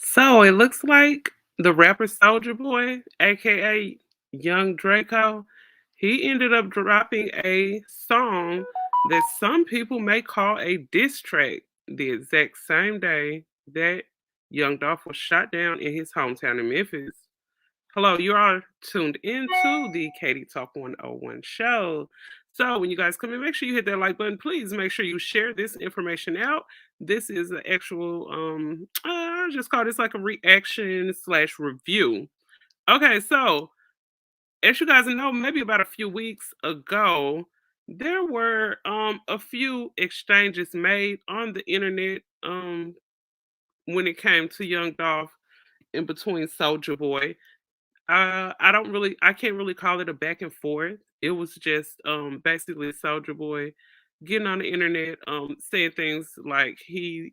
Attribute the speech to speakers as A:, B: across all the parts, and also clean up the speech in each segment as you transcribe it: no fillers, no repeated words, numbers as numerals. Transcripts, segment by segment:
A: So it looks like the rapper Soulja Boy, aka Young Draco, he ended up dropping a song that some people may call a diss track the exact same day that Young Dolph was shot down in his hometown in Memphis. Hello, you are tuned into the Katie Talk 101 show. So, when you guys come in, make sure you hit that like button. Please make sure you share this information out. This is an actual, I just call this like a reaction slash review. Okay, so as you guys know, maybe about a few weeks ago, there were a few exchanges made on the internet when it came to Young Dolph in between Soldier Boy. I can't really call it a back and forth. It was just basically Soldier Boy getting on the internet, saying things like he's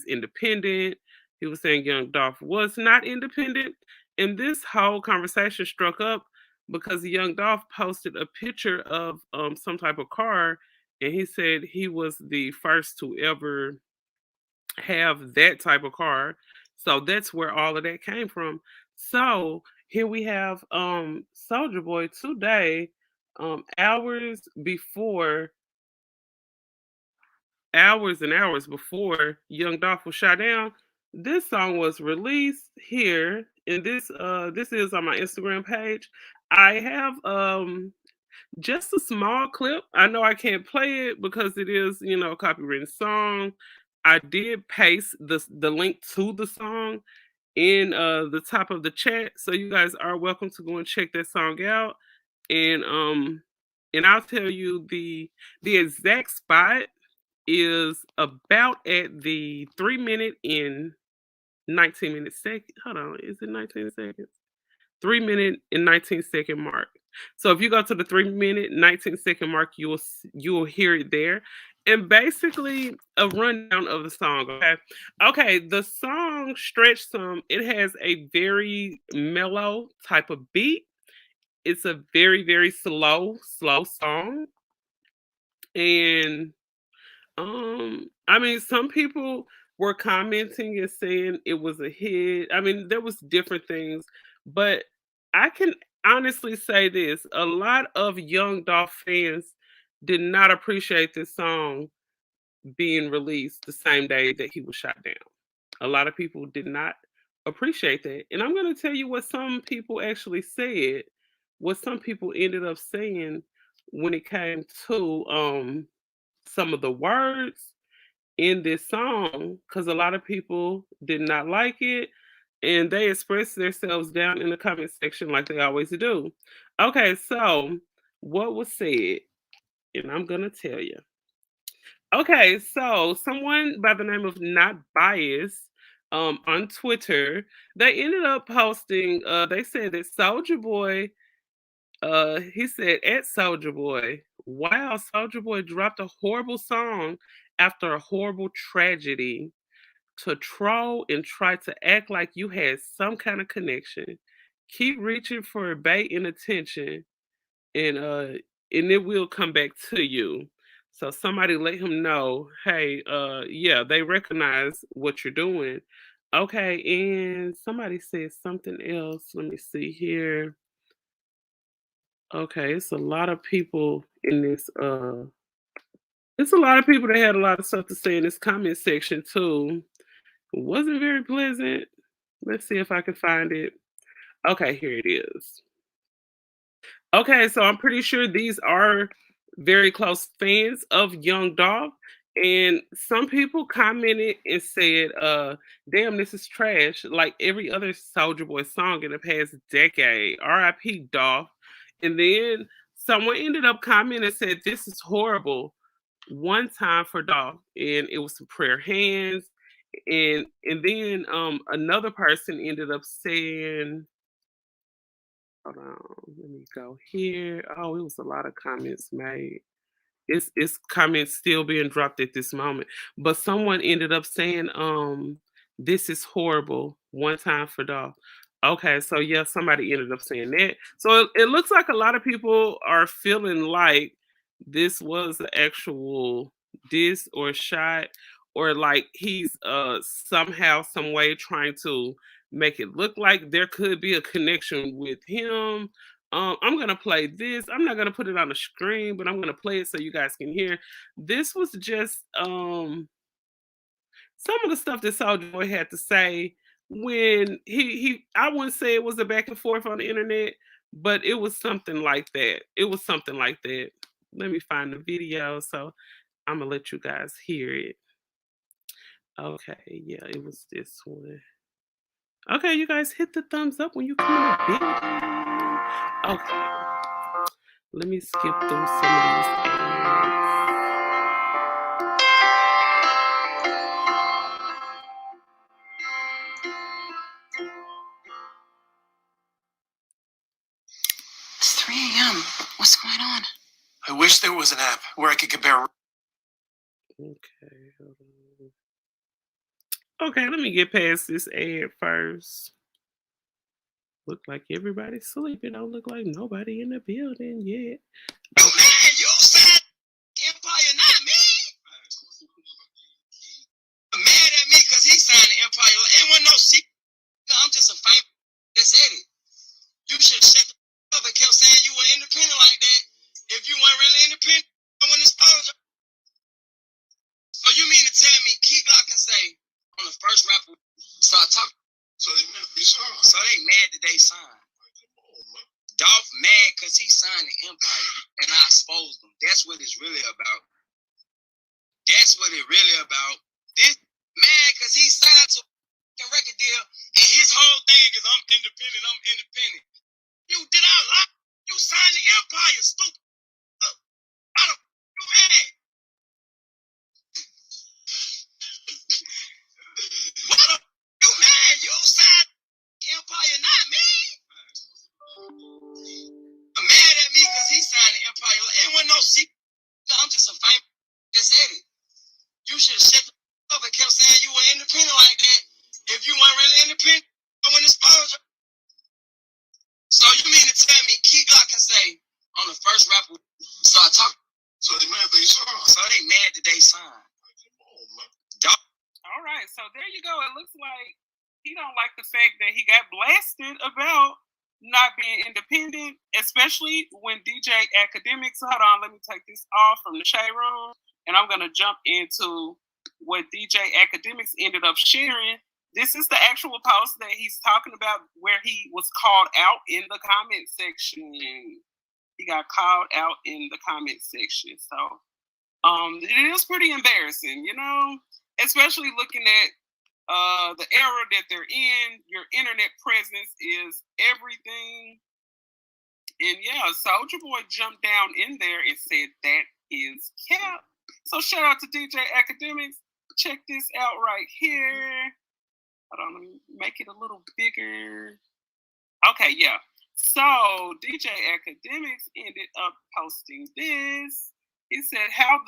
A: independent. He was saying Young Dolph was not independent. And this whole conversation struck up because Young Dolph posted a picture of some type of car, and he said he was the first to ever have that type of car. So that's where all of that came from. So here we have Soldier Boy today, hours before, hours and hours before Young Dolph was shot down. This song was released here, and this is on my Instagram page. I have just a small clip. I know I can't play it because it is, a copywritten song. I did paste the link to the song in the top of the chat, so you guys are welcome to go and check that song out. And I'll tell you the exact spot is about at the 3 minute and 19 minute second. Hold on, is it 19 seconds? 3 minute and 19-second mark. So if you go to the 3 minute 19-second mark, you will hear it there. And basically a rundown of the song. Okay. Okay, the song Stretch Some, it has a very mellow type of beat. It's a very, very slow song. And I mean, some people were commenting and saying it was a hit. I mean, there was different things, but I can honestly say this: a lot of Young Dolph fans did not appreciate this song being released the same day that he was shot down. A lot of people did not appreciate that, and I'm going to tell you what some people actually said. What some people ended up saying when it came to some of the words in this song, because a lot of people did not like it, and they expressed themselves down in the comment section like they always do. Okay, so what was said, and I'm gonna tell you. Okay, so someone by the name of Not Bias on Twitter, they ended up posting. They said that Soldier Boy. He said at Soldier Boy, "Wow, Soldier Boy dropped a horrible song after a horrible tragedy to troll and try to act like you had some kind of connection. Keep reaching for bait and attention, and it will come back to you." So somebody let him know, hey, yeah, they recognize what you're doing. Okay, and somebody said something else. Let me see here. Okay, it's a lot of people in this it's a lot of people that had a lot of stuff to say in this comment section too. It wasn't very pleasant. Let's see if I can find it. Okay, here it is. Okay, so I'm pretty sure these are very close fans of Young Dolph. And some people commented and said, damn, this is trash. Like every other Soldier Boy song in the past decade. RIP Dolph. And then someone ended up commenting and said, this is horrible. One time for Dolph. And it was some prayer hands. And then another person ended up saying, hold on, let me go here. Oh, it was a lot of comments made. It's comments still being dropped at this moment. But someone ended up saying, this is horrible. One time for dog. Okay, so yeah, somebody ended up saying that. So it looks like a lot of people are feeling like this was the actual diss or shot, or like he's somehow, some way trying to make it look like there could be a connection with him. I'm gonna play this. I'm not gonna put it on the screen, but I'm gonna play it so you guys can hear. This was just some of the stuff that Soulja Boy had to say when he I wouldn't say it was a back and forth on the internet, but it was something like that. It was something like that. Let me find the video, so I'm gonna let you guys hear it. Okay, yeah, it was this one. Okay, you guys hit the thumbs up when you come in the building. Okay, let me skip through some of these ads.
B: It's 3 a.m. What's going on? I wish there was an app where I could compare.
A: Okay, hold on. Okay, let me get past this ad first. Look like everybody's sleeping. Don't look like nobody in the building yet.
B: Okay. Man, you said Empire, not me. Mad at me because he signed the Empire. It wasn't no secret. I'm just a fan that said it. You should shut up and kept saying you were independent like that. If you weren't really independent, I wouldn't expose you. So you mean to tell me Key Glock can say on the first rapper start talking? So they mad that they signed. Dolph mad because he signed the Empire and I exposed him. That's what it's really about. That's what it really about. This mad because he signed to a record deal and his whole thing is I'm independent, I'm independent. You did I lie? You signed the Empire, stupid. Why the you mad? Why the you mad? You signed the Empire, not me. Mad at me because he signed the Empire. It wasn't no secret. I'm just a fan that said it. You should have shut up and kept saying you were independent like that. If you weren't really independent, I wouldn't expose you. So you mean to tell me Key Glock can say on the first rapper start talking? So they mad that they signed. So they mad that they signed.
A: All right, so there you go. It looks like he don't like the fact that he got blasted about not being independent, especially when DJ Academics. Hold on, let me take this off from the shade room, and I'm gonna jump into what DJ Academics ended up sharing. This is the actual post that he's talking about where he was called out in the comment section. He got called out in the comment section. So it is pretty embarrassing, you know, especially looking at the era that they're in. Your internet presence is everything. And yeah, Soulja Boy jumped down in there and said that is cap. So shout out to DJ Academics. Check this out right here. Hold on, let me make it a little bigger. Okay, yeah. So DJ Academics ended up posting this. He said, "How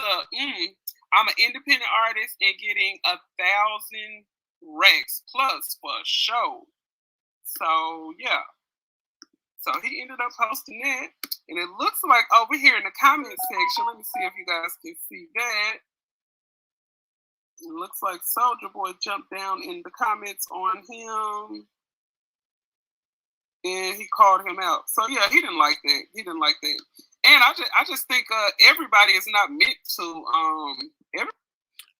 A: I'm an independent artist and getting 1,000 racks plus for a show." So yeah. So he ended up posting that, and it looks like over here in the comment section. Let me see if you guys can see that. It looks like Soulja Boy jumped down in the comments on him, and he called him out. So yeah, he didn't like that. He didn't like that. And I just think everybody is not meant to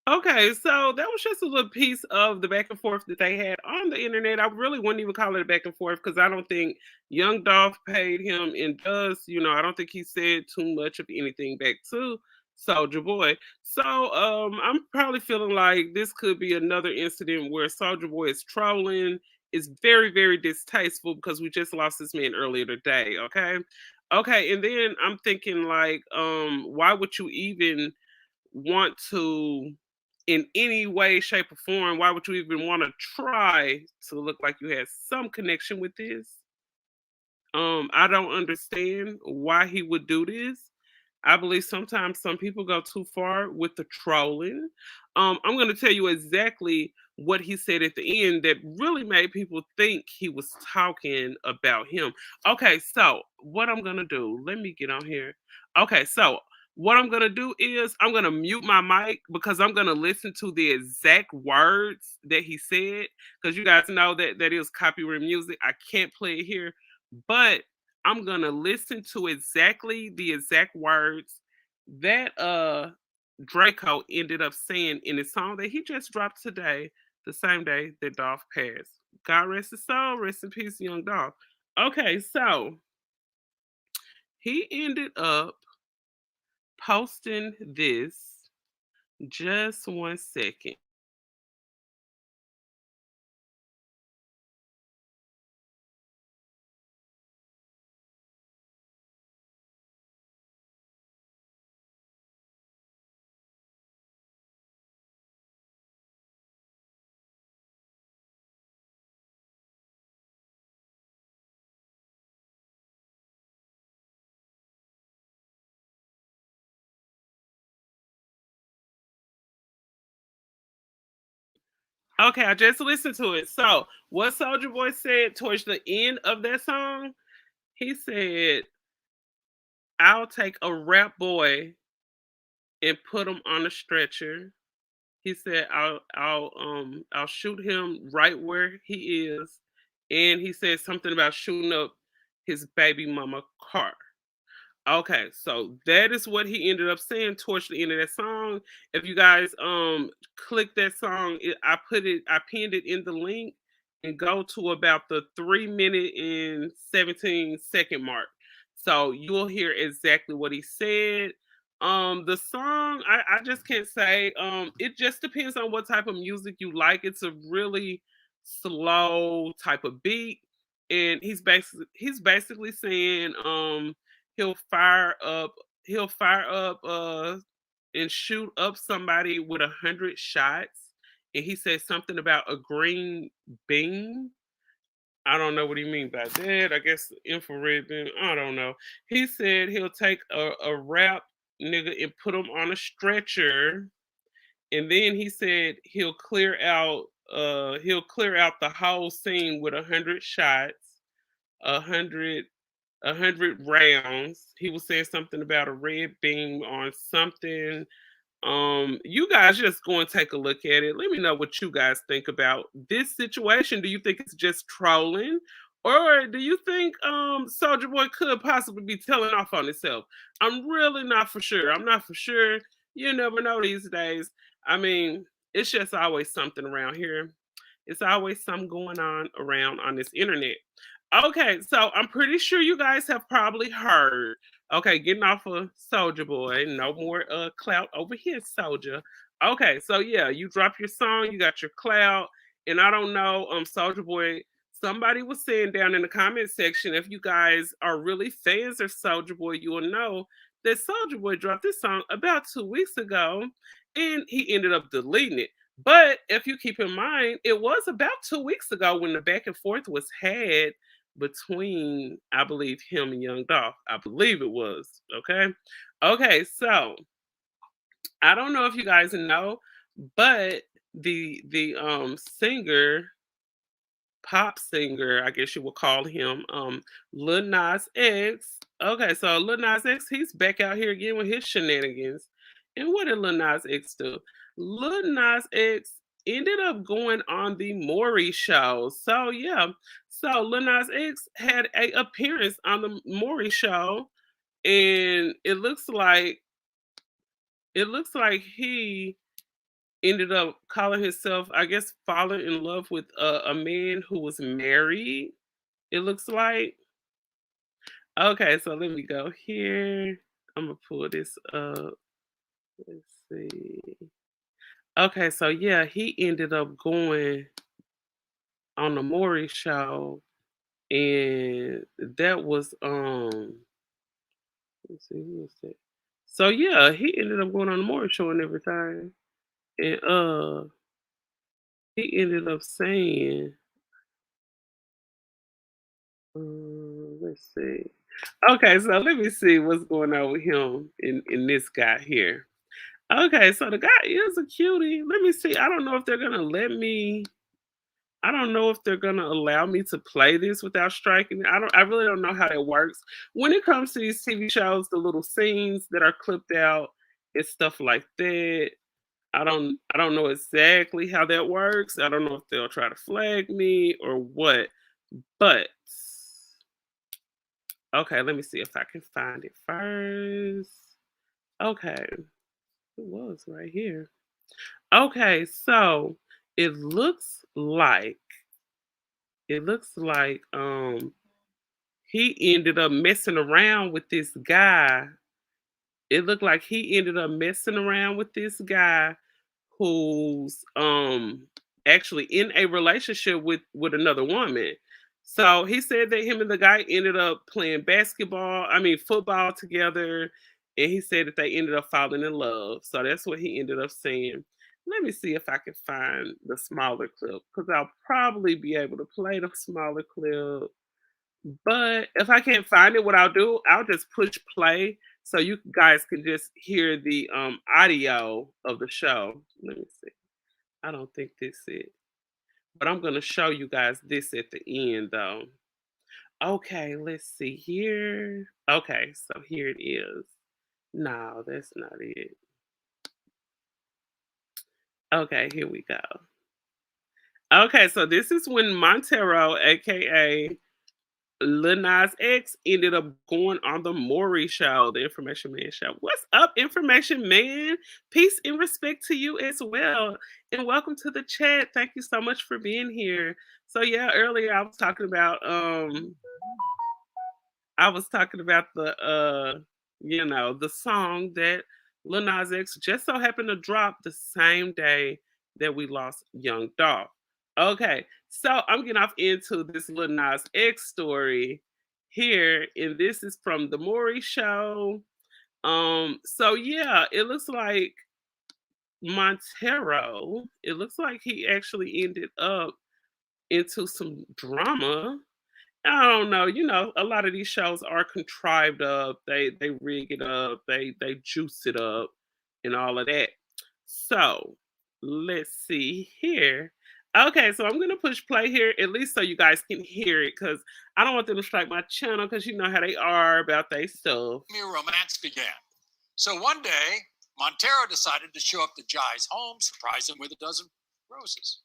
A: Okay, so that was just a little piece of the back and forth that they had on the internet. I really wouldn't even call it a back and forth because I don't think Young Dolph paid him and does, you know, I don't think he said too much of anything back to Soulja Boy. So I'm probably feeling like this could be another incident where Soulja Boy is trolling. Is very, very distasteful because we just lost this man earlier today. Okay, and then I'm thinking like, why would you even want to in any way, shape, or form, why would you even want to try to look like you had some connection with this? I don't understand why he would do this. I believe sometimes some people go too far with the trolling. I'm going to tell you exactly what he said at the end that really made people think he was talking about him. Okay, so what I'm going to do, let me get on here. Okay, so what I'm gonna do is I'm gonna mute my mic because I'm gonna listen to the exact words that he said. Because you guys know that that is copyright music. I can't play it here, but I'm gonna listen to exactly the exact words that Draco ended up saying in his song that he just dropped today, the same day that Dolph passed. God rest his soul, rest in peace, young Dolph. Okay, so he ended up posting this. Just 1 second. Okay, I just listened to it. So, what Soldier Boy said towards the end of that song, he said, "I'll take a rap boy and put him on a stretcher." He said, I'll shoot him right where he is." And he said something about shooting up his baby mama car. Okay, so that is what he ended up saying towards the end of that song. If you guys click that song, I pinned it in the link and go to about the 3 minute and 17 second mark. So you'll hear exactly what he said. The song I just can't say. It just depends on what type of music you like. It's a really slow type of beat. And he's basically saying he'll fire up he'll fire up and shoot up somebody with 100 shots. And he said something about a green beam. I don't know what he mean by that. I guess infrared beam. I don't know. He said he'll take a rap nigga and put him on a stretcher. And then he said he'll clear out the whole scene with 100 shots, 100 rounds. He was saying something about a red beam on something. You guys just go and take a look at it. Let me know what you guys think about this situation. Do you think it's just trolling? Or do you think Soldier Boy could possibly be telling off on himself? I'm really not for sure. I'm not for sure. You never know these days. I mean, it's just always something around here. It's always something going on around on this internet. Okay, so I'm pretty sure you guys have probably heard. Okay, getting off of Soldier Boy. No more clout over here, Soldier. Okay, so yeah, you drop your song, you got your clout, and I don't know, Soldier Boy. Somebody was saying down in the comment section, if you guys are really fans of Soldier Boy, you will know that Soldier Boy dropped this song about 2 weeks ago, and he ended up deleting it. But if you keep in mind, it was about 2 weeks ago when the back and forth was had between, I believe, him and Young Dolph. I believe it was. Okay. Okay, so I don't know if you guys know, but the singer, pop singer, I guess you would call him, Lil Nas X. Okay, so Lil Nas X, he's back out here again with his shenanigans. And what did Lil Nas X do? Lil Nas X ended up going on the Maury show. So yeah, so Lil Nas X had a appearance on the Maury show, and it looks like he ended up calling himself, I guess, falling in love with a man who was married. It looks like. Okay, so let me go here. I'm gonna pull this up. Let's see. Okay, so yeah, he ended up going on the Maury show, and that was let's see, who was that? So yeah, he ended up going on the Maury show and everything, and he ended up saying, let's see. Okay, so let me see what's going on with him in this guy here. Okay, so the guy is a cutie. Let me see. I don't know if they're gonna let me. I don't know if they're gonna allow me to play this without striking. I really don't know how that works. When it comes to these TV shows, the little scenes that are clipped out and stuff like that. I don't know exactly how that works. I don't know if they'll try to flag me or what. But okay, let me see if I can find it first. Okay, it was right here. Okay, so it looks like it looks like he ended up messing around with this guy. It looked like he ended up messing around with this guy who's actually in a relationship with another woman. So he said that him and the guy ended up playing football together, and he said that they ended up falling in love. So that's what he ended up saying. Let me see if I can find the smaller clip because I'll probably be able to play the smaller clip. But if I can't find it, what I'll do, I'll just push play so you guys can just hear the audio of the show. Let me see. I don't think this it. But I'm gonna show you guys this at the end though. Okay, let's see here. Okay, so here it is. No, that's not it. Okay, here we go. Okay, so this is when Montero, aka Lil Nas X, ended up going on the Maury show, the Information Man show. What's up, Information Man? Peace and respect to you as well. And welcome to the chat. Thank you so much for being here. So yeah, earlier I was talking about the song that Lil Nas X just so happened to drop the same day that we lost Young Dolph. Okay, so I'm getting off into this Lil Nas X story here, and this is from the Maury show. So yeah, it looks like Montero, it looks like he actually ended up into some drama. I don't know. A lot of these shows are contrived up. They rig it up. They juice it up, and all of that. So let's see here. Okay, so I'm gonna push play here at least so you guys can hear it because I don't want them to strike my channel because you know how they are about their stuff.
B: Your romance began. So one day, Montero decided to show up to Jai's home, surprise him with a dozen roses.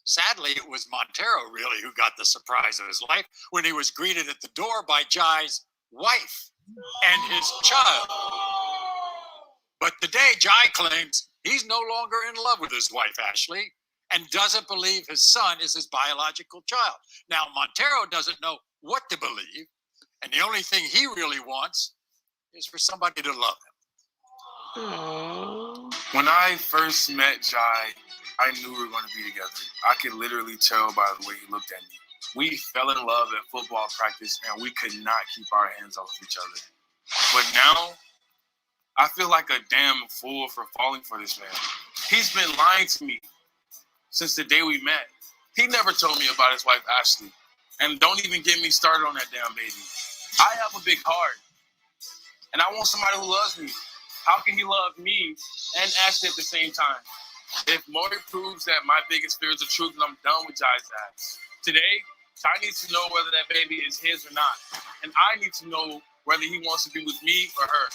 B: Sadly, it was Montero really who got the surprise of his life when he was greeted at the door by Jai's wife and his child. But today, Jai claims he's no longer in love with his wife, Ashley, and doesn't believe his son is his biological child. Now, Montero doesn't know what to believe, and the only thing he really wants is for somebody to love him.
A: Aww.
C: When I first met Jai, I knew we were going to be together. I could literally tell by the way he looked at me. We fell in love at football practice, and we could not keep our hands off each other. But now, I feel like a damn fool for falling for this man. He's been lying to me since the day we met. He never told me about his wife, Ashley. And don't even get me started on that damn baby. I have a big heart, and I want somebody who loves me. How can he love me and Ashley at the same time? If Maury proves that my biggest fear is the truth, then I'm done with Jai's ass. Today, Jai needs to know whether that baby is his or not. And I need to know whether he wants to be with me or her.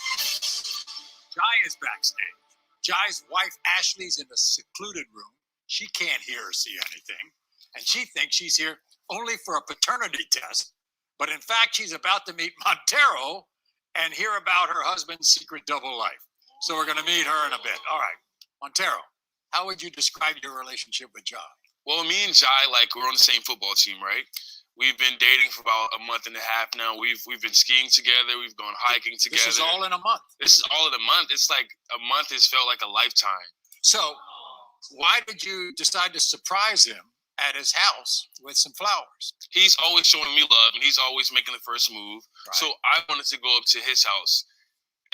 B: Jai is backstage. Jai's wife, Ashley's in a secluded room. She can't hear or see anything. And she thinks she's here only for a paternity test. But in fact, she's about to meet Montero and hear about her husband's secret double life. So we're going to meet her in a bit. All right, Montero, how would you describe your relationship with Jai?
C: Well, me and Jai, we're on the same football team, right? We've been dating for about a month and a half now. We've been skiing together. We've gone hiking together.
B: This is all in a month.
C: This is all in a month. It's like a month has felt like a lifetime.
B: So why did you decide to surprise him at his house with some flowers?
C: He's always showing me love, and he's always making the first move. Right. So I wanted to go up to his house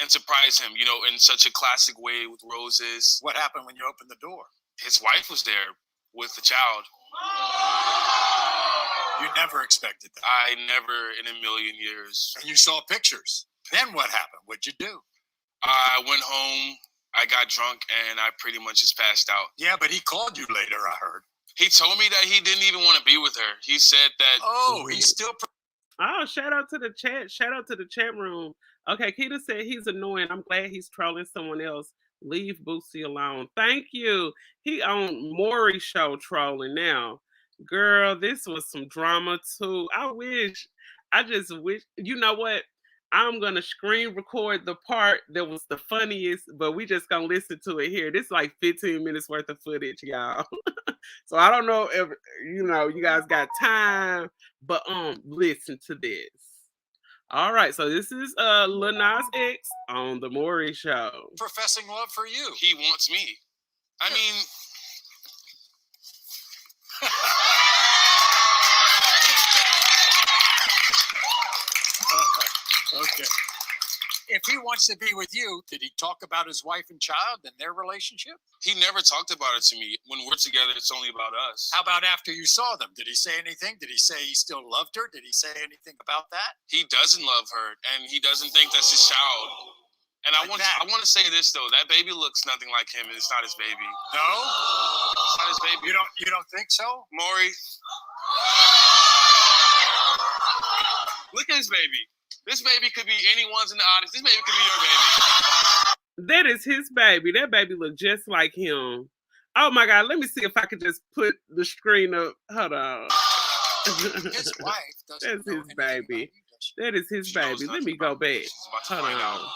C: and surprise him, in such a classic way with roses.
B: What happened when you opened the door?
C: His wife was there with the child.
B: You never expected that.
C: I never in a million years.
B: And you saw pictures. Then what happened? What'd you do?
C: I went home, I got drunk, and I pretty much just passed out.
B: Yeah, but he called you later, I heard.
C: He told me that he didn't even want to be with her. He said that.
D: Oh, he's still.
A: Oh, shout out to the chat. Shout out to the chat room. Okay, Keita said he's annoying. I'm glad he's trolling someone else. Leave Boosie alone. Thank you. He on Maury's show trolling now. Girl, this was some drama too. I just wish, you know what? I'm gonna screen record the part that was the funniest, but we just gonna listen to it here. This is like 15 minutes worth of footage, y'all. So I don't know if you guys got time, but listen to this. All right, so this is Lil Nas X on the Maury Show.
D: Professing love for you.
C: He wants me. I mean,
D: okay. If he wants to be with you, did he talk about his wife and child and their relationship?
C: he never talked about it to me. When we're together, it's only about us.
D: How about after you saw them? Did he say anything? Did he say he still loved her? Did he say anything about that?
C: He doesn't love her, and he doesn't think that's his child. And
D: Like
C: I want to say this though. That baby looks nothing like him, and it's not his baby.
D: No?
C: It's not his baby.
D: You don't think so?
C: Maury, look at this baby. This baby could be anyone's in the audience. This baby could be your baby.
A: That is his baby. That baby look just like him. Oh my God, let me see if I could just put the screen up. Hold on.
D: His wife doesn't
A: That's his baby. That is his
C: She knows
A: baby. Let
C: nothing
A: me go
C: about
A: back.
C: me. She's about to
A: Hold
C: find
A: on.
C: out.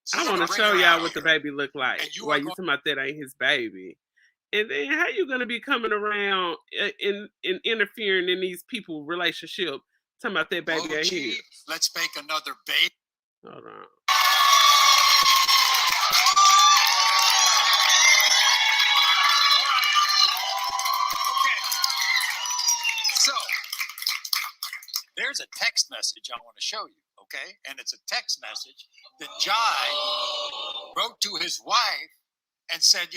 D: So
A: I
D: you're
A: want
D: gonna
A: to
D: bring
A: show
D: her
A: y'all
D: out
A: what the
D: here.
A: baby look like.
D: And you
A: While
D: are
A: you
D: going-
A: talking about that ain't his baby. And then how you gonna be coming around in interfering in these people relationship? Talking about that baby ain't
D: OG,
A: his.
D: let's make another baby.
A: Hold on.
D: Okay. So there's a text message I want to show you, okay? And it's a text message that Jai wrote to his wife and said,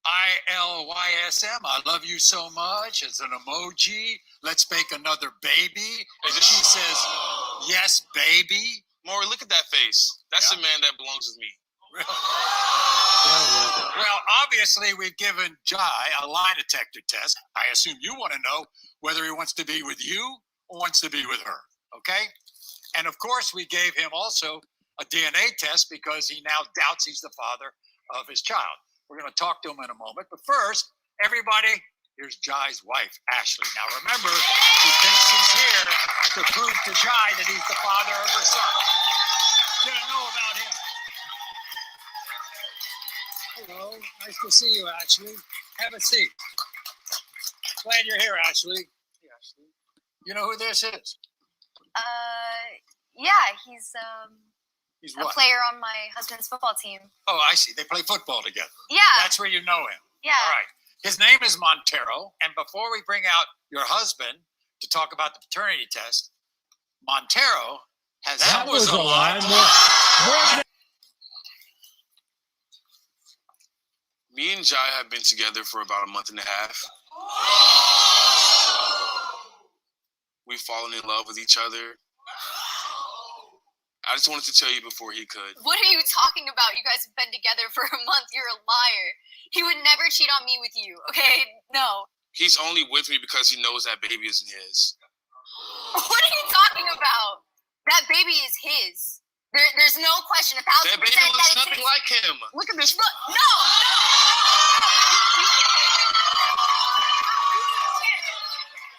D: ILYSM, I love you so much. It's an emoji. Let's make another baby. And she says, yes, baby.
C: Maury, look at that face. That's
D: Yeah.
C: the man that belongs with me.
D: Well, obviously, we've given Jai a lie detector test. I assume you want to know whether he wants to be with you or wants to be with her, okay? And of course, we gave him also a DNA test because he now doubts he's the father of his child. We're going to talk to him in a moment. But first, everybody, here's Jai's wife, Ashley. Now, remember, she thinks he's here to prove to Jai that he's the father of her son. Didn't know about him. Hello, nice to see you, Ashley. Have a seat. Glad you're here, Ashley. Hey, Ashley. You know who this is?
E: Yeah, he's
D: He's
E: a
D: what?
E: player on my husband's football team.
D: Oh, I see. They play football together.
E: Yeah,
D: That's where you know him.
E: yeah.
D: All right. His name is Montero. And before we bring out your husband to talk about the paternity test, Montero has
F: That was a lie.
C: Me and Jai have been together for about a month and a half. We've fallen in love with each other. I just wanted to tell you before he could.
E: What are you talking about? You guys have been together for a month. You're a liar. He would never cheat on me with you, okay? No.
C: He's only with me because he knows that baby isn't his.
E: What are you talking about? That baby is his. There's no question. 1,000%
C: That baby looks
E: that it's
C: nothing
E: his.
C: like him.
E: Look at this. Look, no. You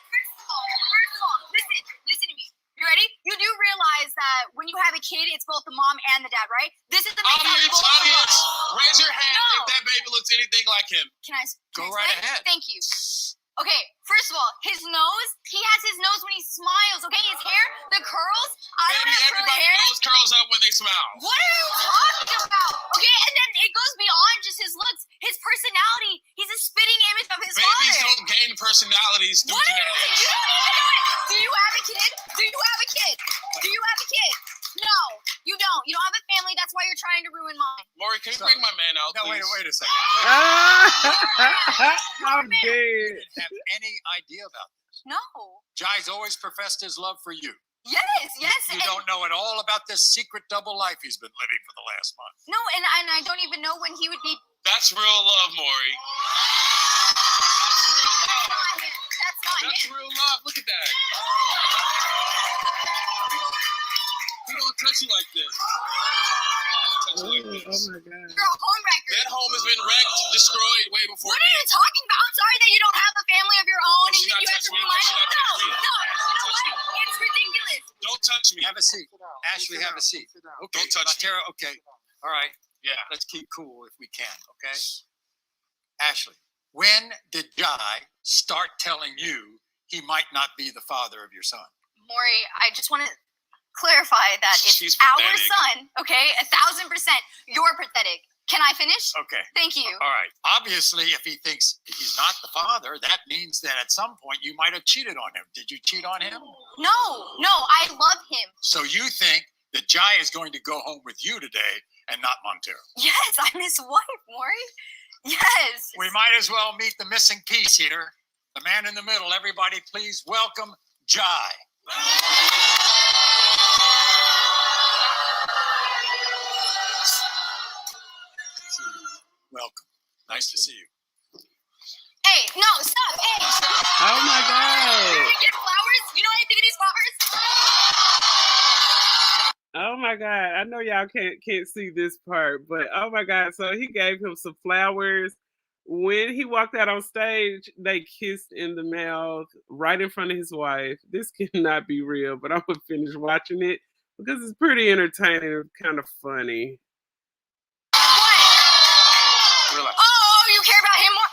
E: First of all, listen to me. You ready? You do realize that when you have a kid, it's both the mom and the dad, right? This is the
C: Audience, audience, raise your hand
E: No.
C: if that baby looks anything like him.
E: Can I
D: Go
E: can I
D: right
E: say?
D: ahead.
E: Thank you. Okay, first of all, his nose, he has his nose when he smiles, okay? His hair, the curls, I don't
C: Baby,
E: have curly
C: everybody
E: hair.
C: knows curls up when they smile.
E: What are you talking about? Okay, and then it goes beyond just his looks, his personality. He's a spitting image of his
C: Babies
E: father.
C: don't gain personalities through
E: What are you?
C: genetics.
E: You don't even know it. Do you have a kid? Do you have a kid? Do you have a kid? No, you don't. You don't have a family. That's why you're trying to ruin mine.
C: Maury, can you
D: Sorry.
C: bring my man out,
D: No,
C: please?
D: wait a second.
A: I'm
D: You
A: dead.
D: didn't have any idea about this.
E: No.
D: Jai's always professed his love for you.
E: Yes.
D: You
E: and
D: don't know at all about this secret double life he's been living for the last month.
E: no, and I don't even know when he would be.
C: That's real love, Maury. That's That's real love. Look at that. We don't touch you like this.
A: Oh my god.
E: You're a home wrecker.
C: That home has been wrecked, destroyed way before
E: What are you talking about? I'm sorry that you don't have a family of your own and
C: She's not
E: you have to
C: touching me.
E: rely
C: She's
E: on.
C: not
E: No,
C: touching me.
E: you know what? It's ridiculous.
C: Don't touch me.
D: Have a seat. Ashley, have a seat. Okay,
C: Don't touch me.
D: Montero, okay. All right.
C: Yeah.
D: Let's keep cool if we can, okay? Ashley, when did Jai start telling you he might not be the father of your son?
E: Maury, I just want to clarify that it's
C: She's
E: our
C: pathetic.
E: son, okay? 1,000%. You're pathetic. Can I finish?
D: Okay.
E: Thank you.
D: All right. Obviously, if he thinks he's not the father, that means that at some point you might have cheated on him. Did you cheat on him?
E: No, I love him.
D: So you think that Jai is going to go home with you today and not Montero?
E: Yes, I'm his wife, Maury. Yes.
D: We might as well meet the missing piece here. The man in the middle. Everybody, please welcome Jai. Welcome. Nice to see you.
E: Hey, no, stop. Hey.
A: Oh my god.
E: You get flowers? You know anything of these flowers?
A: Oh my god. I know y'all can't see this part, but oh my god. So he gave him some flowers. When he walked out on stage, they kissed in the mouth right in front of his wife. This cannot be real, but I'm gonna finish watching it because it's pretty entertaining and kind of funny.
C: Relax.
E: Oh, you care about him more?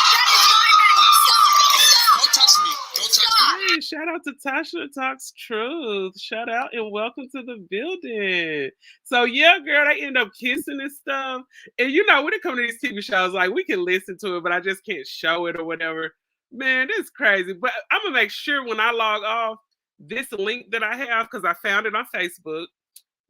E: That is my man. Stop.
C: Don't touch me. Don't touch me.
A: Hey, shout out to Tasha Talks Truth. Shout out and welcome to the building. So yeah, girl, they end up kissing and stuff. And you know, when it comes to these TV shows, like we can listen to it, but I just can't show it or whatever. Man, this crazy. But I'm gonna make sure when I log off, this link that I have, because I found it on Facebook.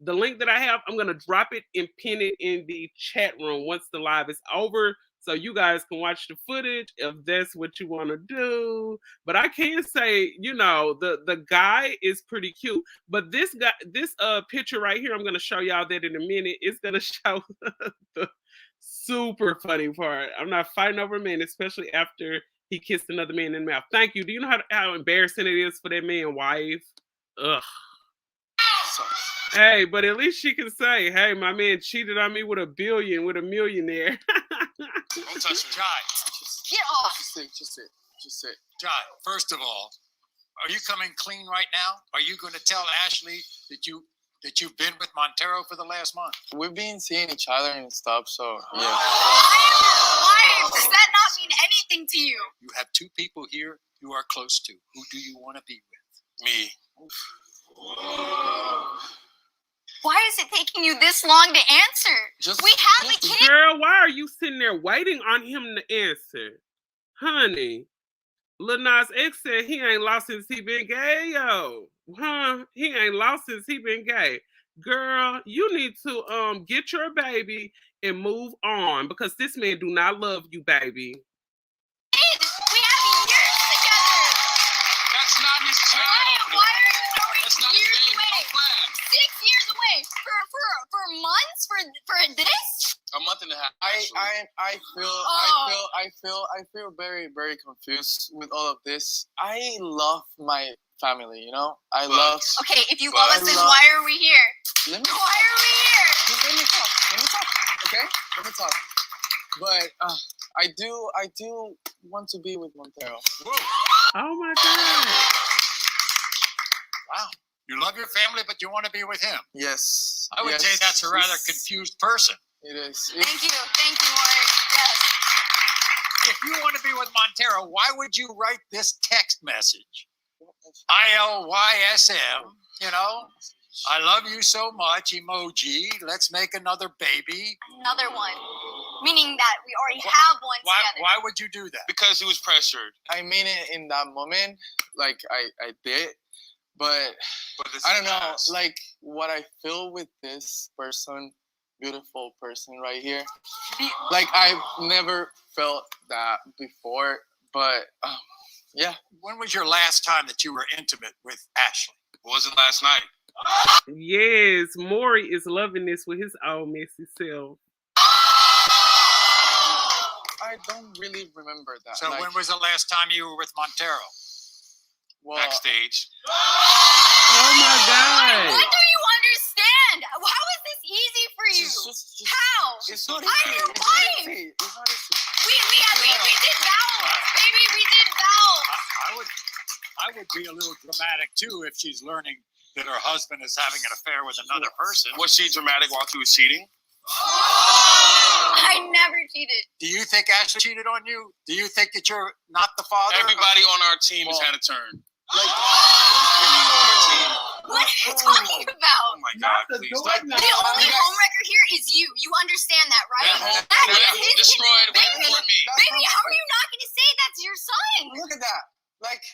A: The link that I have, I'm going to drop it and pin it in the chat room once the live is over so you guys can watch the footage if that's what you want to do. But I can say, you know, the guy is pretty cute. But this guy, this picture right here, I'm going to show y'all that in a minute. It's going to show the super funny part. I'm not fighting over a man, especially after he kissed another man in the mouth. Thank you. Do you know how embarrassing it is for that man wife? Ugh. Hey, but at least she can say, hey, my man cheated on me with a millionaire.
C: Don't touch me.
D: Jai,
E: Get off.
C: Just sit.
D: Jai, first of all, are you coming clean right now? Are you going to tell Ashley that you've been with Montero for the last month?
F: We've been seeing each other and stuff, so yeah.
E: I am your wife. Does that not mean anything to you?
D: You have two people here you are close to. Who do you want to be with?
C: Me.
E: Why is it taking you this long to answer? We have a kid.
A: Girl, why are you sitting there waiting on him to answer? Honey, Lil Nas X said he ain't lost since he been gay, yo. Huh? He ain't lost since he been gay. Girl, you need to get your baby and move on because this man do not love you, baby.
E: We have years together.
C: That's not his
E: Why
C: child.
E: are you throwing
C: That's not his
E: years
C: baby.
E: away?
C: No flag.
E: 6 years away for months for this?
C: A month and a half.
F: I feel very, very confused with all of this. I love my family, you know? I love.
E: Okay, if you love us, then
F: love-
E: why are we here?
F: Let me
E: Why are we here?
F: Just let me talk, okay? Let me talk. But I do want to be with Montero.
D: Whoa.
A: Oh my God.
D: Wow. You love your family, but you want to be with him.
F: Yes.
D: I would say that's a rather confused person.
F: It is.
E: Thank you, Maury. Yes.
D: If you want to be with Montero, why would you write this text message? ILYSM, you know? I love you so much, emoji. Let's make another baby.
E: Another one. Meaning that we already have one together.
D: Why would you do that?
C: Because he was pressured.
F: I mean it in that moment, like I did, but
C: But
F: I don't know, like what I feel with this person, beautiful person right here. Like I've never felt that before, but yeah.
D: When was your last time that you were intimate with Ashley?
C: Was it last night?
A: Yes, Maury is loving this with his own messy self.
F: I don't really remember that.
D: So when was the last time you were with Montero?
F: Well,
C: Backstage.
A: Oh my God.
E: What do you understand? How is this easy for you? How?
F: It's not
E: I'm
F: easy.
E: your wife.
F: It's not easy.
E: We did vows, baby. We did vows.
D: I would be a little dramatic too if she's learning that her husband is having an affair with another person.
C: Was she dramatic while she was cheating?
E: I never cheated.
D: Do you think Ashley cheated on you? Do you think that you're not the father?
C: Everybody on our team has had a turn.
F: Like,
E: What are you talking about?
C: Oh my God,
A: Not the
C: please.
A: door
C: Like,
A: now.
E: The only homewrecker here is you. You understand that, right? That is his
C: destroyed
E: kid.
C: right before me.
E: Baby, how are you not going to say that to your son?
F: look at that. Like,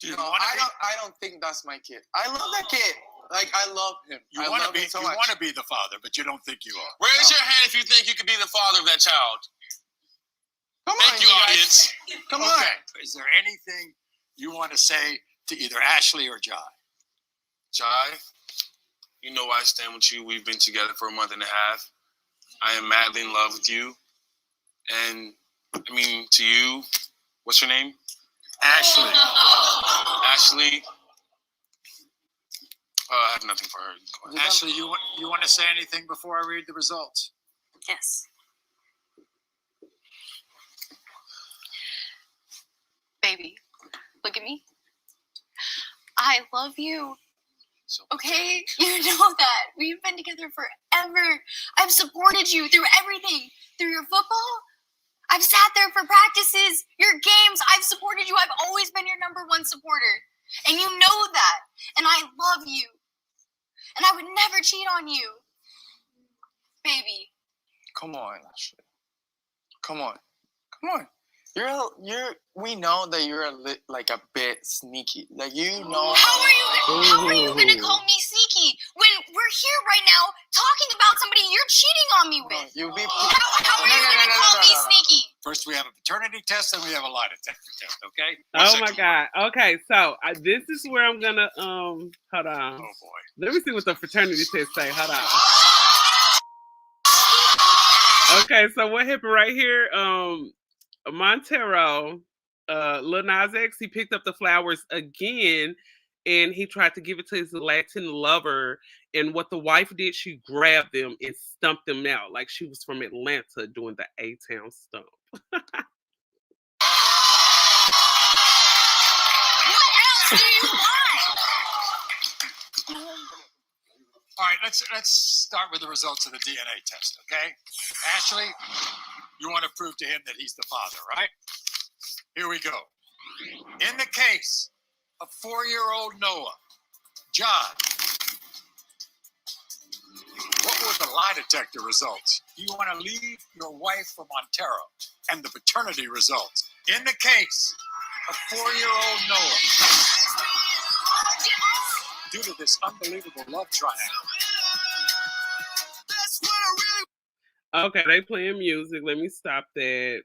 D: Do you
F: no,
D: want to be?
F: I don't think that's my kid. I love that kid. Like, I love him.
D: You
F: I
D: want to
F: love
D: be?
F: him so
D: You
F: much.
D: want to be the father, but you don't think you are.
C: Raise your hand if you think you could be the father of that child.
F: Come
C: Thank
F: on,
C: you,
F: guys.
C: audience.
F: Come on.
D: Okay. Is there anything you want to say to either Ashley or Jai?
C: Jai, you know I stand with you. We've been together for a month and a half. I am madly in love with you. And, I mean, to you, what's your name?
D: Ashley.
C: Ashley. I have nothing for her. Go ahead.
D: Ashley, you want to say anything before I read the results?
E: Yes. Baby, look at me. I love you.
C: So,
E: Okay? You know that. We've been together forever. I've supported you through everything. Through your football. I've sat there for practices, your games. I've supported you. I've always been your #1 supporter. And you know that. And I love you. And I would never cheat on you. Baby.
F: Come on, Ashley. Come on. Come on. We know that you're like a bit sneaky. Like, you know.
E: How are you gonna call me sneaky when we're here right now talking about somebody you're cheating on me with?
F: You'll be.
E: How are you gonna call me sneaky?
D: First, we have a paternity test, and we have a lie detector test. Okay.
A: Oh my God. Okay, so this is where I'm gonna hold on.
D: Oh boy.
A: Let me see what the fraternity test say. Hold on. Okay, so what happened right here? Montero, Lil Nas X, he picked up the flowers again, and he tried to give it to his Latin lover. And what the wife did, she grabbed them and stumped them out like she was from Atlanta doing the A-Town stump.
E: What else do you want?
D: All right, let's start with the results of the DNA test, okay? Ashley, you want to prove to him that he's the father, right? Here we go. In the case of 4-year-old Noah, John, what were the lie detector results? You want to leave your wife for Montero, and the paternity results. In the case of 4-year-old Noah, due to this unbelievable love triangle.
A: Okay, they playing music. Let me stop that.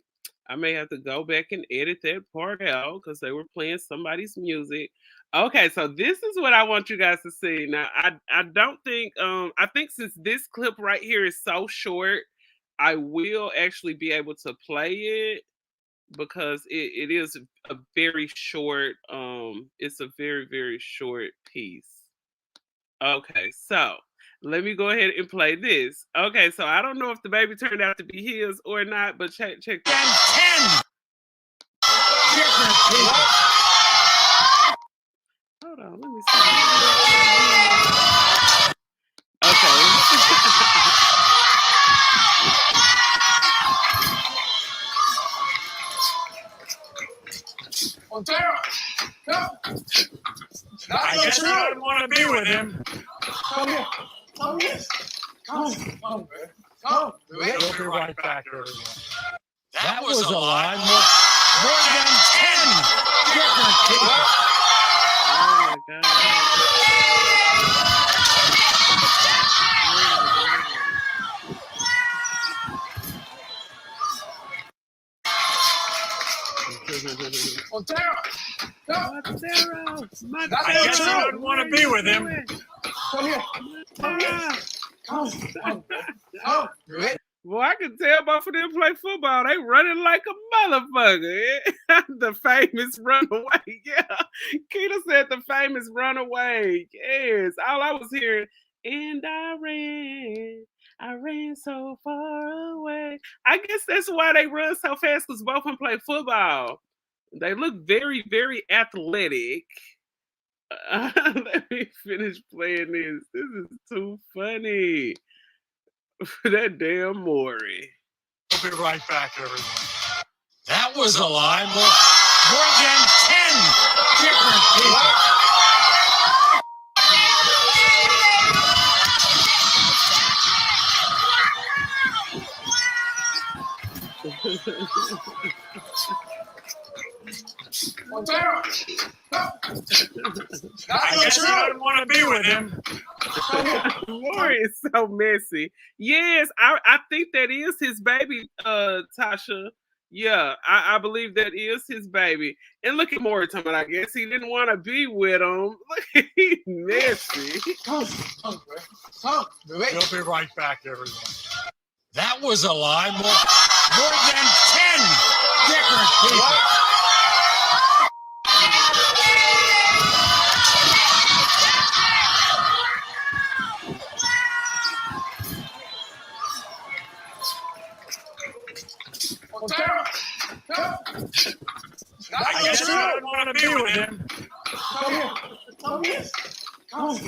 A: I may have to go back and edit that part out because they were playing somebody's music. Okay, so this is what I want you guys to see. Now, I don't think I think since this clip right here is so short, I will actually be able to play it because it is a very short it's a very, very short piece. Okay, so let me go ahead and play this. Okay, so I don't know if the baby turned out to be his or not, but check this.
G: 10 different people.
A: Hold on, let me see. Okay.
F: Montero! No!
G: I guess you don't want to be with him.
F: Come here. Come here. Come. Come. Come.
G: We'll be right back, everyone.
D: That was a lie.
G: More than 10 different people.
A: Oh my God.
F: Montero! No!
A: Montero!
G: I guess you don't want to be with him.
F: Come here. Come here. Come. Come. Come.
A: Well, I can tell both of them play football. They running like a motherfucker. The famous runaway. Yeah. Keita said the famous runaway. Yes. All I was hearing, and I ran so far away. I guess that's why they run so fast, because both of them play football. They look very, very athletic. Let me finish playing this. This is too funny. That damn Maury.
G: We'll be right back, everyone. That was a lie. More than 10 different I guess you don't want to be with him.
A: Maury is so messy. Yes, I think that is his baby, Tasha. Yeah, I believe that is his baby. And look at Maury talking about, I guess he didn't want to be with him. Look, he's messy.
G: We'll be right back, everyone. That was a lie. More than 10 different people. I guess you don't want to be with him.
F: Come here.
G: We'll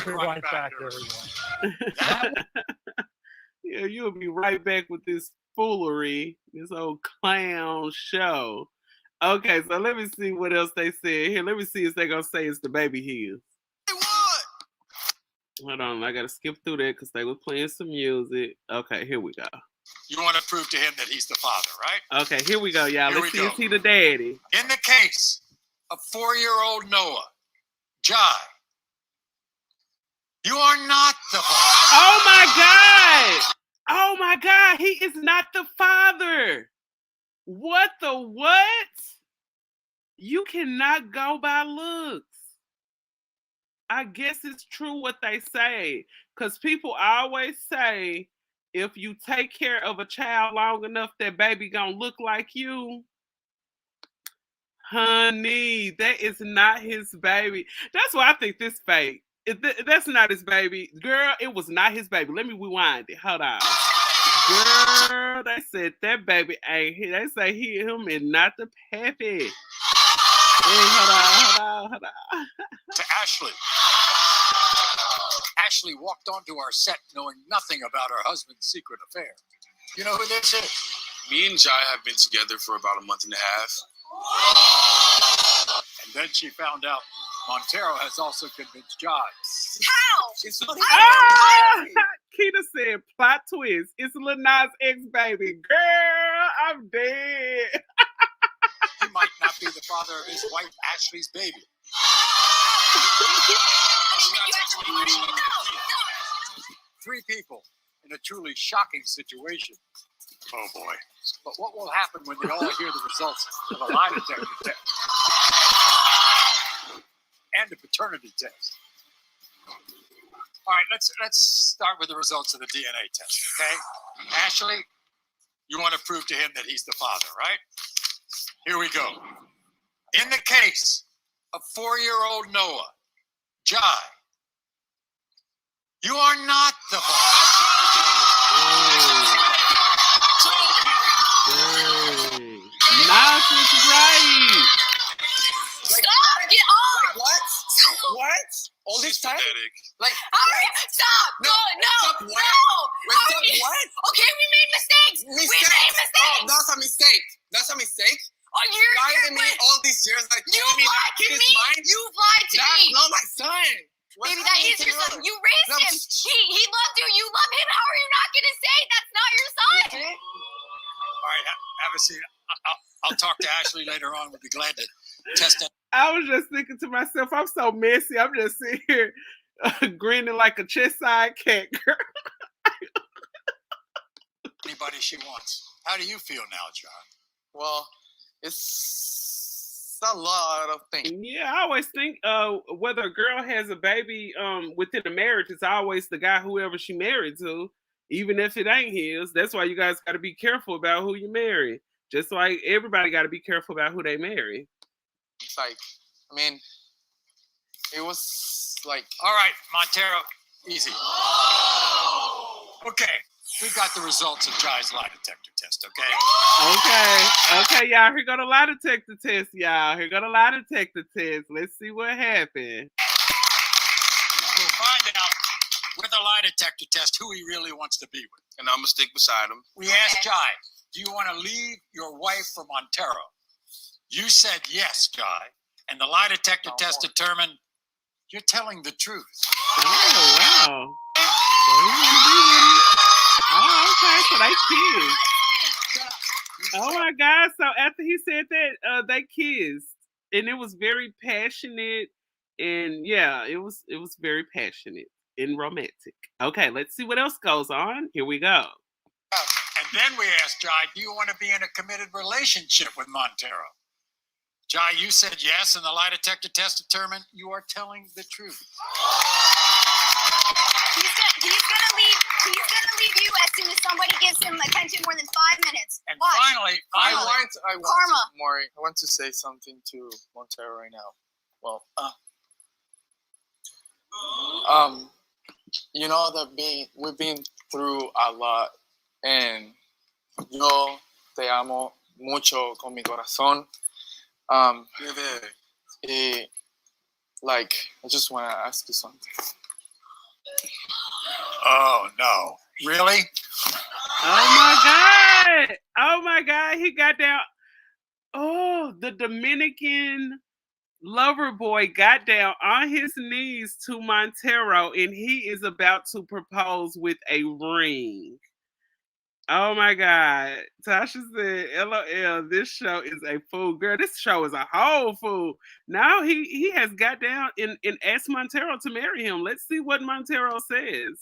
G: be right back, everyone.
A: Yeah, you'll be right back with this foolery, this old clown show. Okay, so let me see what else they said here. Let me see if they're gonna say it's the baby Hills. Hold on, I gotta skip through that because they were playing some music. Okay, here we go.
D: You want to prove to him that he's the father, right?
A: Okay, here we go, y'all.
D: Here
A: Let's
D: we
A: see
D: go.
A: if he the daddy.
D: In the case of 4-year-old Noah, Jai, you are not the father.
A: Oh my God! Oh my God, he is not the father. What the what? You cannot go by looks. I guess it's true what they say. Because people always say, if you take care of a child long enough, that baby gonna look like you. Honey, that is not his baby. That's why I think this fake. That's not his baby. Girl, it was not his baby. Let me rewind it. Hold on. Girl, they said that baby ain't here. They say him is not the pappy. Hey, hold on.
D: To Ashley. Ashley walked onto our set knowing nothing about her husband's secret affair. You know who this is?
C: Me and Jai have been together for about a month and a half.
D: And then she found out Montero has also convinced Jai.
E: How?
A: Keita said, plot twist. It's Lil Nas X baby. Girl, I'm dead.
D: He might not be the father of his wife Ashley's baby. Three people in a truly shocking situation. Oh boy. But what will happen when they all hear the results of a lie detector test and a paternity test? All right, let's start with the results of the DNA test, okay? Ashley, you want to prove to him that he's the father, right? Here we go. In the case of 4-year-old Noah, Jai, you are not the father.
A: Nas is right.
E: Stop! Get off!
F: What? What? All this
C: She's
F: time?
C: pathetic.
F: Like,
E: Hurry! Stop!
F: No, stop what? Stop
E: Hurry.
F: what?
E: Okay, we made mistakes. We made mistakes.
F: Oh, that's a mistake. That's a mistake.
E: Oh, you're
F: Lying to me
E: but
F: all these years, like
E: you
F: telling me
E: lied
F: that
E: to
F: kid is
E: me.
F: mine.
E: You've lied to
F: That's
E: me.
F: not my son. What's
E: Baby, that
F: happening
E: is
F: to
E: your son.
F: you?
E: You raised
F: No,
E: him. He loved you. You love him. How are you not going to say that's not your son?
D: All right, have a seat. I'll talk to Ashley later on. We'll be glad to test that.
A: I was just thinking to myself, I'm so messy. I'm just sitting here grinning like a chest-side cat, girl.
D: Anybody she wants. How do you feel now, John?
F: Well, it's a lot of things.
A: Yeah, I always think whether a girl has a baby within a marriage, it's always the guy whoever she married to. even if it ain't his. That's why you guys got to be careful about who you marry. Just like everybody got to be careful about who they marry.
F: It's like, I mean, it was like,
D: All right, Montero, easy. Okay, we've got the results of Jai's lie detector test, okay?
A: Okay, y'all. Here go the lie detector test, y'all. Here go the lie detector test. Let's see what happened.
D: We'll find out with a lie detector test who he really wants to be with.
C: And I'm going to stick beside him.
D: We asked Jai, do you want to leave your wife for Montero? You said yes, Jai. And the lie detector test determined you're telling the truth.
A: Oh, wow. So you want to be with him? Oh, okay. So they kissed. Oh, my God. So after he said that, they kissed. And it was very passionate. And yeah, it was very passionate and romantic. Okay, let's see what else goes on. Here we go.
D: And then we asked Jai, do you want to be in a committed relationship with Montero? Jai, you said yes, and the lie detector test determined you are telling the truth.
E: He's gonna leave you as soon as somebody gives him attention more than 5 minutes.
D: And
E: Watch.
D: finally,
F: I want
E: Karma.
F: to, Maury, I want to say something to Montero right now. Well, you know that we've been through a lot, and yo te amo mucho con mi corazón. Like, I just want to ask you something.
D: Oh, no. Really?
A: Oh my God. He got down. Oh, the Dominican lover boy got down on his knees to Montero, and he is about to propose with a ring. Oh my God. Tasha said, LOL, this show is a fool. Girl, this show is a whole fool. Now he has got down and asked Montero to marry him. Let's see what Montero says.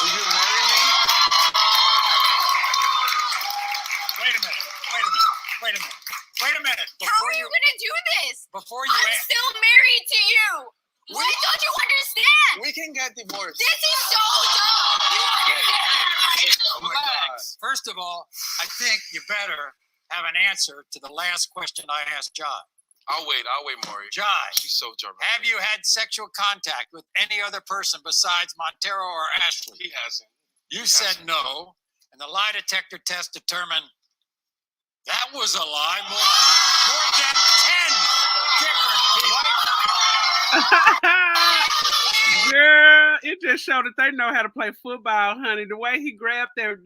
F: Will you marry me?
D: Wait a minute.
E: How are you gonna do this?
D: Before you
E: I'm still married to you. Why don't you understand?
F: We can get divorced.
E: This is so dumb. You understand?
F: Oh my God.
D: First of all, I think you better have an answer to the last question I asked Jai.
C: I'll wait, Maury.
D: Jai,
C: She's so dramatic.
D: have you had sexual contact with any other person besides Montero or Ashley?
C: He hasn't.
D: You said no, and the lie detector test determined that was a lie. More than 10 different people.
A: Girl, it just showed that they know how to play football, honey. The way he grabbed that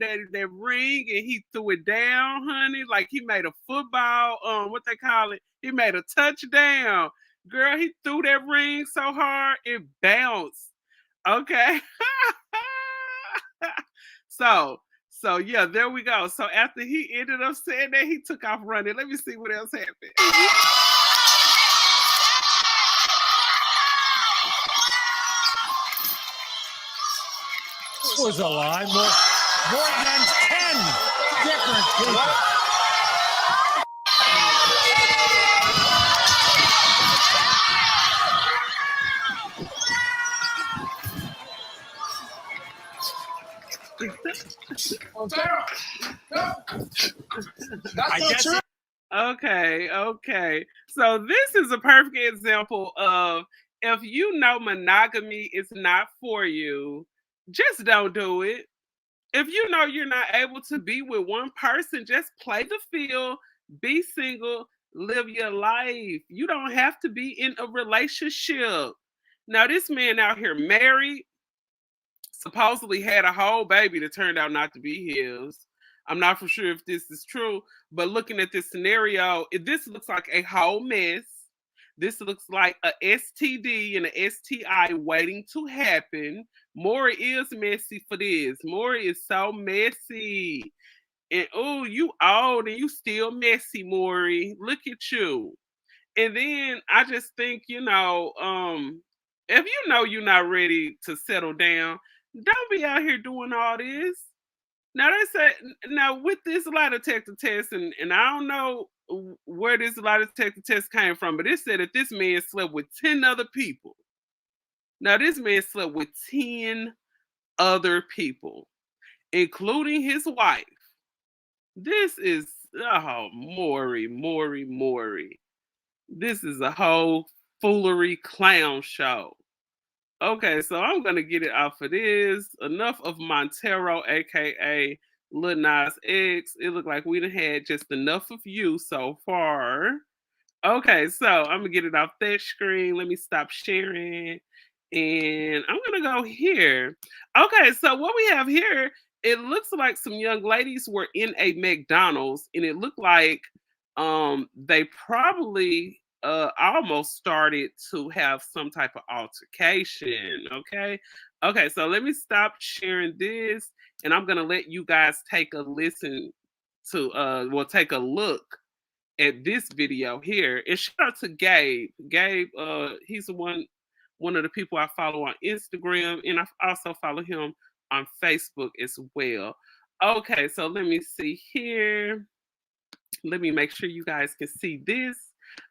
A: ring and he threw it down, honey, like he made a football, what they call it? He made a touchdown. Girl, he threw that ring so hard it bounced. Okay. So yeah, there we go. So after he ended up saying that, he took off running. Let me see what else happened.
G: This was a lie. More than 10 different people.
A: Okay. So this is a perfect example of if you know monogamy is not for you, just don't do it. If you know you're not able to be with one person, just play the field, be single, live your life. You don't have to be in a relationship. Now, this man out here married, supposedly had a whole baby that turned out not to be his. I'm not for sure if this is true, but looking at this scenario, this looks like a whole mess. This looks like a STD and a STI waiting to happen. Maury is messy for this. Maury is so messy. And oh, you old and you still messy, Maury. Look at you. And then I just think, if you know you're not ready to settle down, don't be out here doing all this. Now they say with this lie detector test, and I don't know where this lie detector test came from, but it said that this man slept with 10 other people. Now, this man slept with 10 other people, including his wife. This is, oh, Maury. This is a whole foolery clown show. Okay, so I'm gonna get it off of this. Enough of Montero, aka Lil Nas X. It looked like we done had just enough of you so far. Okay, so I'm gonna get it off that screen. Let me stop sharing. And I'm gonna go here. Okay, so what we have here, it looks like some young ladies were in a McDonald's, and it looked like they probably almost started to have some type of altercation. Okay, so let me stop sharing this, and I'm gonna let you guys take a listen to take a look at this video here. And shout out to Gabe. Gabe, he's one of the people I follow on Instagram, and I also follow him on Facebook as well. Okay, so let me see here. Let me make sure you guys can see this.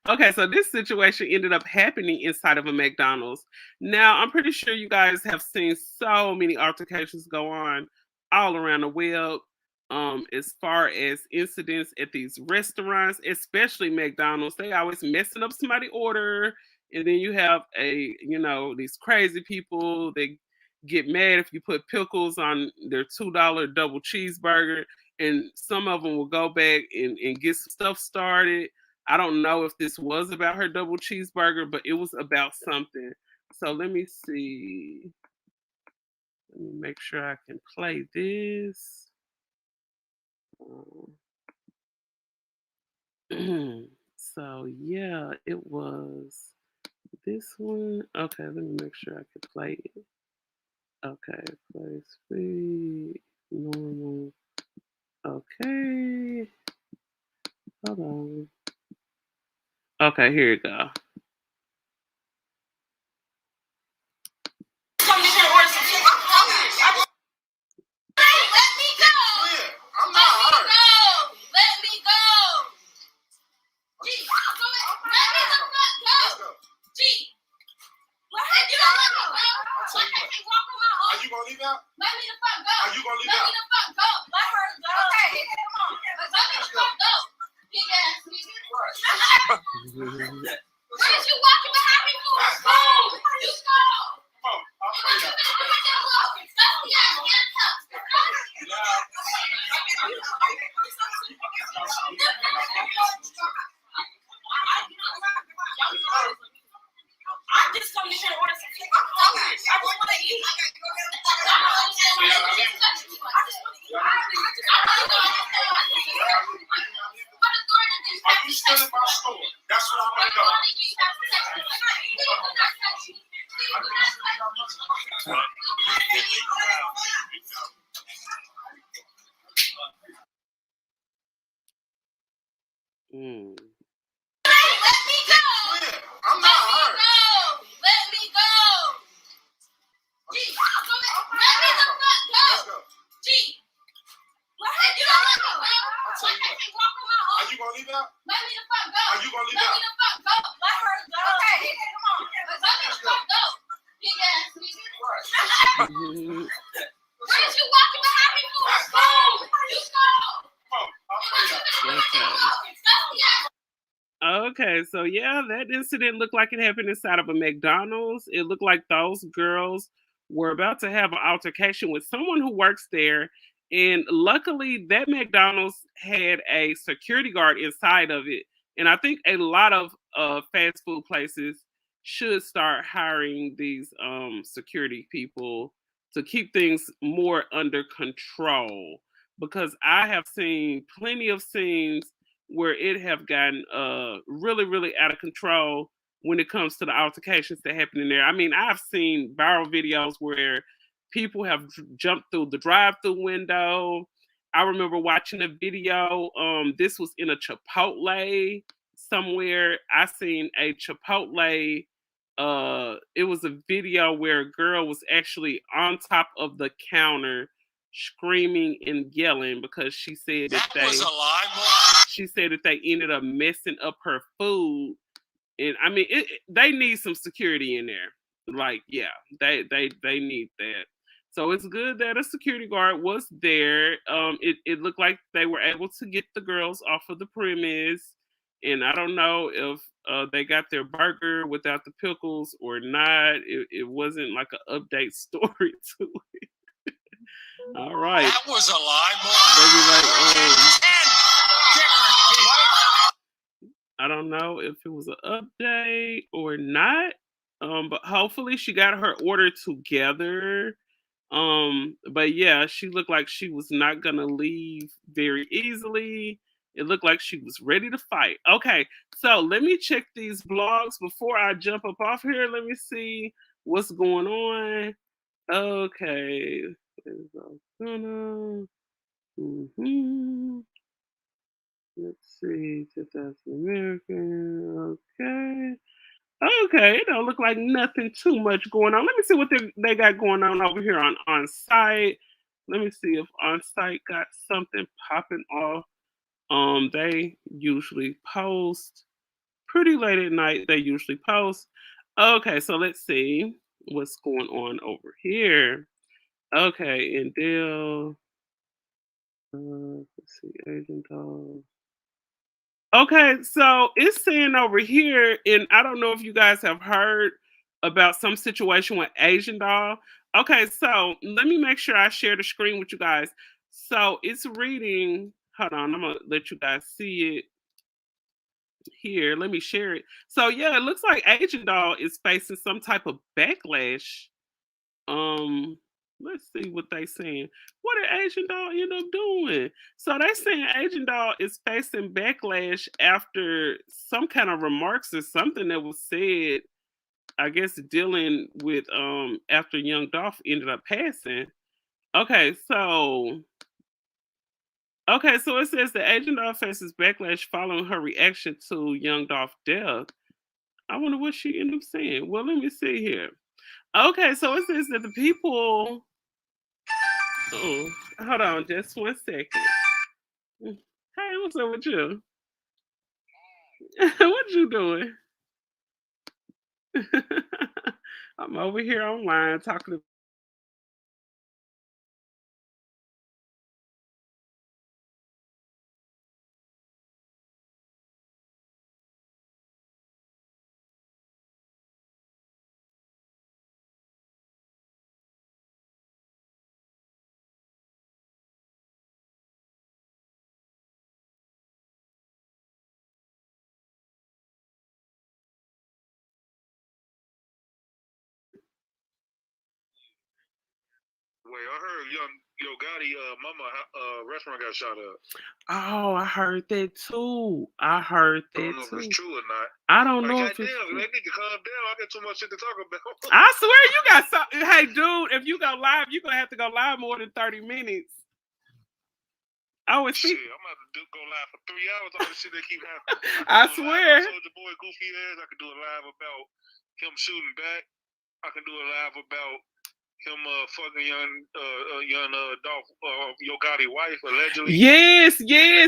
A: Okay, so this situation ended up happening inside of a McDonald's. Now, I'm pretty sure you guys have seen so many altercations go on all around the web. As far as incidents at these restaurants, especially McDonald's, they always messing up somebody's order, and then you have these crazy people. They get mad if you put pickles on their $2 double cheeseburger, and some of them will go back and get some stuff started. I don't know if this was about her double cheeseburger, but it was about something. So let me see. Let me make sure I can play this. So yeah, it was this one. Okay, let me make sure I can play it. Okay, play speed, normal. Okay, hold on. Okay, here you go.
C: Are you gonna leave out? Let me the fuck go. Are you gonna leave out? Let me the fuck go. Let her go. Okay, come on. Let me the fuck go. Big ass nigga. What is you walking behind me for? Go. You go. Come on. I'll play that. I'm just coming here to order some food. I'm hungry. I just want to eat. Are you still in my store? That's what I want to know. Let me go. I'm not hurt. Let me go. G, let me the fuck go. G, let you don't let me go. I can't walk on my own. Are you gonna leave out? Let me the fuck go. Are you gonna leave out? Let me the fuck go. Let her go. Okay, come on. Let me the fuck go. Big ass nigga. What is you walking behind me for? Go. You go.
A: Okay, so yeah, that incident looked like it happened inside of a McDonald's. It looked like those girls were about to have an altercation with someone who works there. And luckily, that McDonald's had a security guard inside of it. And I think a lot of fast food places should start hiring these security people to keep things more under control. Because I have seen plenty of scenes where it have gotten really, really out of control when it comes to the altercations that happen in there. I mean, I've seen viral videos where people have jumped through the drive-through window. I remember watching a video. This was in a Chipotle somewhere. I seen a Chipotle. It was a video where a girl was actually on top of the counter screaming and yelling because she said that
D: was a lie.
A: she said that they ended up messing up her food. And I mean, they need some security in there. Like, yeah, they need that. So it's good that a security guard was there. It looked like they were able to get the girls off of the premise, and I don't know if they got their burger without the pickles or not. It wasn't like an update story to it. All right.
D: That was a lie.
A: Maybe like,
D: More than 10 different people.
A: I don't know if it was an update or not. But hopefully she got her order together. But yeah, she looked like she was not gonna leave very easily. It looked like she was ready to fight. Okay, so let me check these blogs before I jump up off here. Let me see what's going on. Okay. Let's see, 2000 American. Okay. Okay, it don't look like nothing too much going on. Let me see what they got going on over here on site. Let me see if on site got something popping off. They usually post pretty late at night. They usually post. Okay, so let's see what's going on over here. Okay, and Dale. Let's see, Agent Dog. Okay, so it's saying over here, and I don't know if you guys have heard about some situation with Asian doll. Okay, so let me make sure I share the screen with you guys. So it's reading. Hold on, I'm gonna let you guys see it here. Let me share it. So yeah, it looks like Asian doll is facing some type of backlash. Um, let's see what they saying. What did Asian Doll end up doing? So they saying Asian Doll is facing backlash after some kind of remarks or something that was said. I guess dealing with after Young Dolph ended up passing. Okay, so it says the Asian Doll faces backlash following her reaction to Young Dolph death. I wonder what she ended up saying. Well, let me see here. Okay, so it says that the people. Oh, hold on, just 1 second. Hey, what's up with you? What you doing? I'm over here online talking to.
H: Wait, I heard Yo Gotti mama restaurant got shot up.
A: Oh, I heard that too. I heard
H: I
A: that
H: don't know if
A: too.
H: it's true or not.
A: I don't
H: Like,
A: know
H: God
A: if it's
H: damn,
A: true.
H: they need to calm down. I got too much shit to talk about.
A: I swear you got something. Hey, dude, if you go live, you're gonna have to go live more than 30 minutes. Oh, it's
H: Shit, I'm about to go live for 3 hours on the shit that keep happening.
A: I swear.
H: Soulja Boy goofy ass. I could do a live about him shooting back. I can do a live about him fucking young Dolph Yo Gotti wife allegedly.
A: Yes,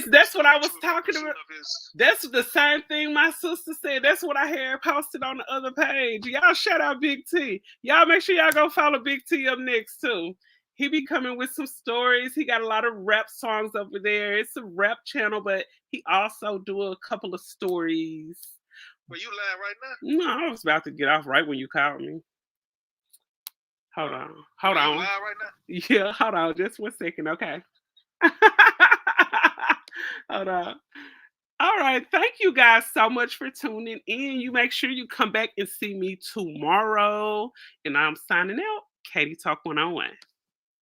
A: that's what I was talking about. That's the same thing my sister said. That's what I had posted on the other page. Y'all shout out Big T. Y'all make sure y'all go follow Big T up next too. He be coming with some stories. He got a lot of rap songs over there. It's a rap channel, but he also do a couple of stories.
H: Well, you live right now?
A: No, I was about to get off right when you called me. Hold on.
H: You live right now?
A: Yeah, hold on. Just 1 second, okay? Hold on. All right. Thank you guys so much for tuning in. You make sure you come back and see me tomorrow. And I'm signing out. Katie Talk 101.